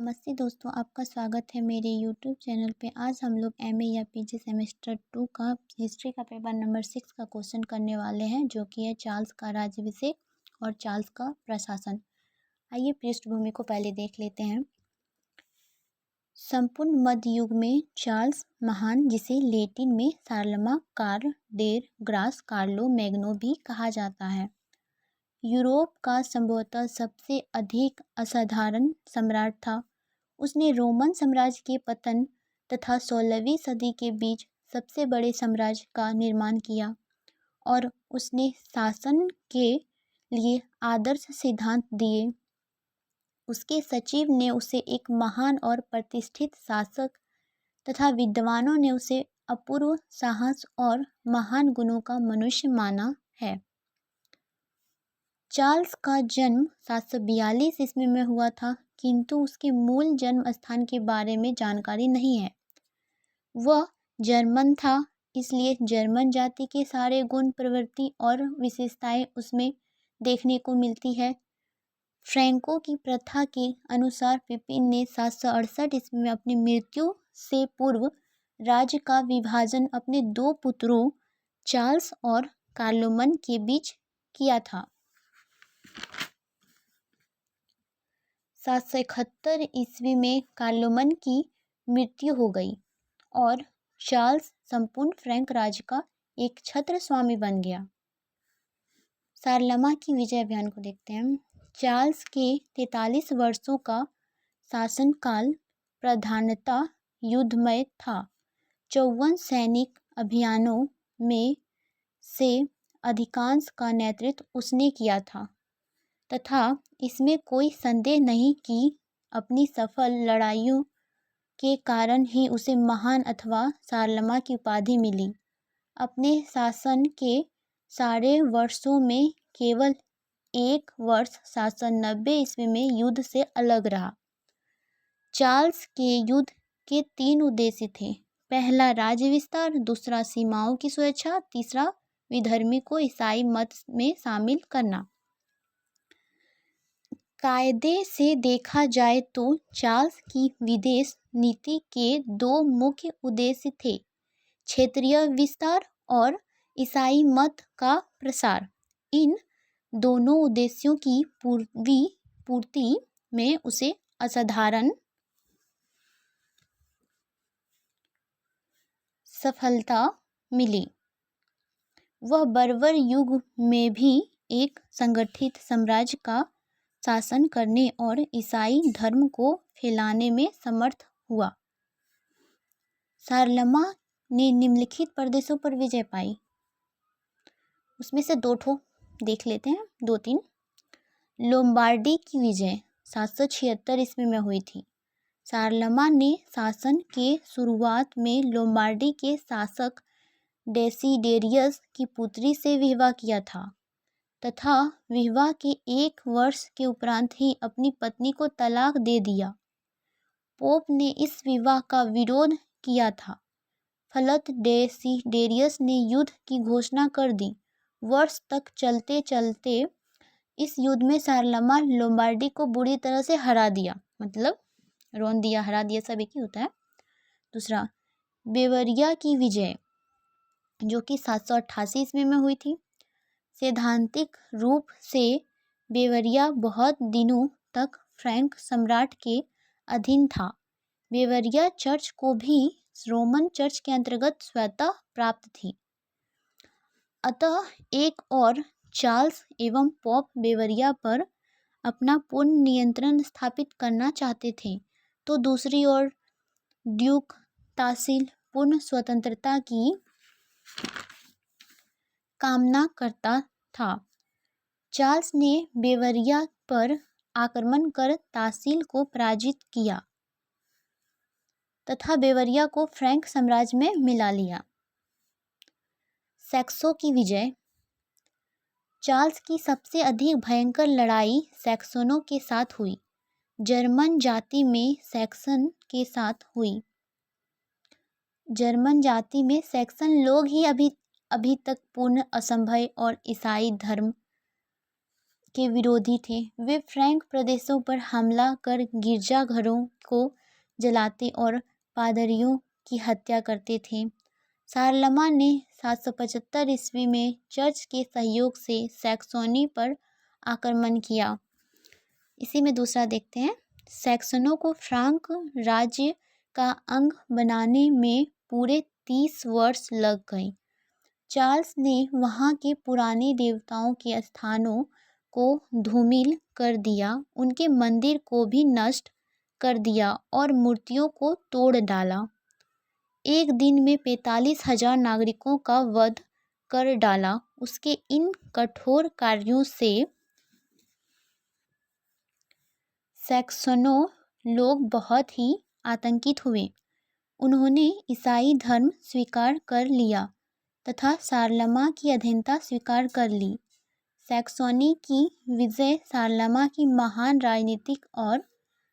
नमस्ते दोस्तों, आपका स्वागत है मेरे यूट्यूब चैनल पे। आज हम लोग एमए या पीजी सेमेस्टर 2 का हिस्ट्री का पेपर नंबर 6 का क्वेश्चन करने वाले हैं, जो कि है चार्ल्स का राज्याभिषेक और चार्ल्स का प्रशासन। आइए पृष्ठभूमि को पहले देख लेते हैं। संपूर्ण मध्य युग में चार्ल्स महान, जिसे लैटिन में Charlemagne Karl der Grosse Carlo Magno भी कहा जाता है, यूरोप का संभवतः सबसे अधिक असाधारण सम्राट था। उसने रोमन साम्राज्य के पतन तथा 16वीं सदी के बीच सबसे बड़े साम्राज्य का निर्माण किया और उसने शासन के लिए आदर्श सिद्धांत दिए। उसके सचिव ने उसे एक महान और प्रतिष्ठित शासक तथा विद्वानों ने उसे अपूर्व साहस और महान गुणों का मनुष्य माना है। चार्ल्स का जन्म 742 ईस्वी में हुआ था, किंतु उसके मूल जन्म स्थान के बारे में जानकारी नहीं है। वह जर्मन था, इसलिए जर्मन जाति के सारे गुण, प्रवृत्ति और विशेषताएं उसमें देखने को मिलती है। फ्रैंको की प्रथा के अनुसार पिपिन ने 768 ईस्वी में अपनी मृत्यु से पूर्व राज्य का विभाजन अपने दो पुत्रों चार्ल्स और कार्लोमन के बीच किया था। 771 ईस्वी में कार्लोमन की मृत्यु हो गई और चार्ल्स संपूर्ण फ्रैंक राज्य का एक छत्र स्वामी बन गया। शार्लमा की विजय अभियान को देखते हैं। चार्ल्स के 43 वर्षों का शासनकाल प्रधानतः युद्धमय था। 54 सैनिक अभियानों में से अधिकांश का नेतृत्व उसने किया था तथा इसमें कोई संदेह नहीं कि अपनी सफल लड़ाइयों के कारण ही उसे महान अथवा शार्लमा की उपाधि मिली। अपने शासन के सारे वर्षों में केवल एक वर्ष 790 ईस्वी में युद्ध से अलग रहा। चार्ल्स के युद्ध के 3 उद्देश्य थे। पहला राज्य विस्तार, दूसरा सीमाओं की सुरक्षा, तीसरा विधर्मी को ईसाई मत में शामिल करना। कायदे से देखा जाए तो चार्ल्स की विदेश नीति के 2 मुख्य उद्देश्य थे, क्षेत्रीय विस्तार और ईसाई मत का प्रसार। इन दोनों उद्देश्यों की पूर्ति में उसे असाधारण सफलता मिली। वह बर्बर युग में भी एक संगठित साम्राज्य का शासन करने और ईसाई धर्म को फैलाने में समर्थ हुआ। शार्लमा ने निम्नलिखित प्रदेशों पर विजय पाई। उसमें से 2 ठो देख लेते हैं, 2-3। लोम्बार्डी की विजय 776 ईस्वी में हुई थी। शार्लमा ने शासन के शुरुआत में लोम्बार्डी के शासक डेसिडेरियस की पुत्री से विवाह किया था तथा विवाह के 1 वर्ष के उपरांत ही अपनी पत्नी को तलाक दे दिया। पोप ने इस विवाह का विरोध किया था, फलत डेसिडेरियस ने युद्ध की घोषणा कर दी। वर्ष तक चलते चलते इस युद्ध में शार्लमा लोम्बार्डी को बुरी तरह से हरा दिया, मतलब रोन दिया, हरा दिया, सब एक ही होता है। दूसरा, बेवरिया की विजय जो कि 788 ईस्वी में हुई थी। सैद्धांतिक रूप से बेवरिया बहुत दिनों तक फ्रैंक सम्राट के अधीन था। बेवरिया चर्च को भी रोमन चर्च के अंतर्गत स्वायत्तता प्राप्त थी। अतः एक और चार्ल्स एवं पोप बेवरिया पर अपना पूर्ण नियंत्रण स्थापित करना चाहते थे, तो दूसरी ओर ड्यूक तासील पूर्ण स्वतंत्रता की कामना करता था। चार्ल्स ने बेवरिया पर आक्रमण कर तासील को पराजित किया तथा बेवरिया को फ्रैंक साम्राज्य में मिला लिया। सैक्सों की विजय चार्ल्स की सबसे अधिक भयंकर लड़ाई सैक्सोनों के साथ हुई। जर्मन जाति में सैक्सन के साथ हुई। जर्मन जाति में सैक्सन लोग ही अभी तक पूर्ण असंभव और ईसाई धर्म के विरोधी थे। वे फ्रैंक प्रदेशों पर हमला कर गिरजाघरों को जलाते और पादरियों की हत्या करते थे। शारलमान ने 775 ईस्वी में चर्च के सहयोग से सैक्सोनी पर आक्रमण किया। इसी में दूसरा देखते हैं। सैक्सनों को फ्रांक राज्य का अंग बनाने में पूरे 30 वर्ष लग गए। चार्ल्स ने वहाँ के पुराने देवताओं के स्थानों को धूमिल कर दिया, उनके मंदिर को भी नष्ट कर दिया और मूर्तियों को तोड़ डाला। एक दिन में 45,000 नागरिकों का वध कर डाला। उसके इन कठोर कार्यों से सैक्सनों लोग बहुत ही आतंकित हुए। उन्होंने ईसाई धर्म स्वीकार कर लिया तथा शारलमा की अधीनता स्वीकार कर ली। सैक्सोनी की विजय शारलमा की महान राजनीतिक और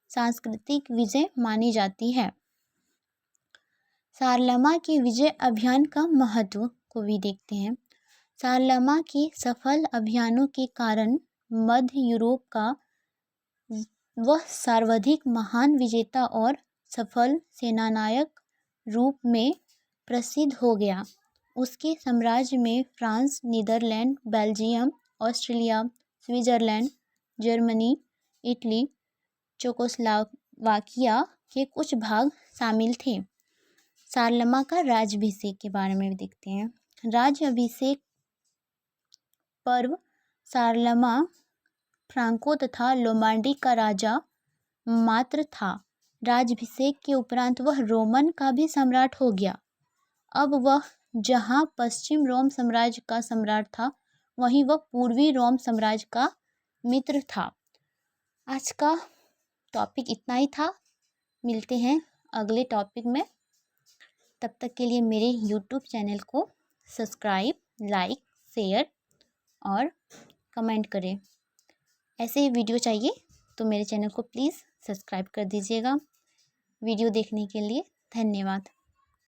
सांस्कृतिक विजय मानी जाती है। शारलमा के विजय अभियान का महत्व को भी देखते हैं। शारलमा के सफल अभियानों के कारण मध्य यूरोप का वह सर्वाधिक महान विजेता और सफल सेनानायक रूप में प्रसिद्ध हो गया। उसके साम्राज्य में France, Netherland, Belgium, Austria, Switzerland, Germany, Italy, Czechoslovakia के कुछ भाग शामिल थे। शारलमा का राज्याभिषेक के बारे में भी देखते हैं। राज्याभिषेक पर्व शारलमा फ्रांको तथा लोम्बार्डी का राजा मात्र था। राज्याभिषेक के उपरांत वह रोमन का भी सम्राट हो गया। अब वह जहाँ पश्चिम रोम साम्राज्य का सम्राट था, वहीं वह पूर्वी रोम साम्राज्य का मित्र था। आज का टॉपिक इतना ही था। मिलते हैं अगले टॉपिक में। तब तक के लिए मेरे यूट्यूब चैनल को सब्सक्राइब, लाइक, शेयर और कमेंट करें। ऐसे ही वीडियो चाहिए तो मेरे चैनल को प्लीज़ सब्सक्राइब कर दीजिएगा। वीडियो देखने के लिए धन्यवाद।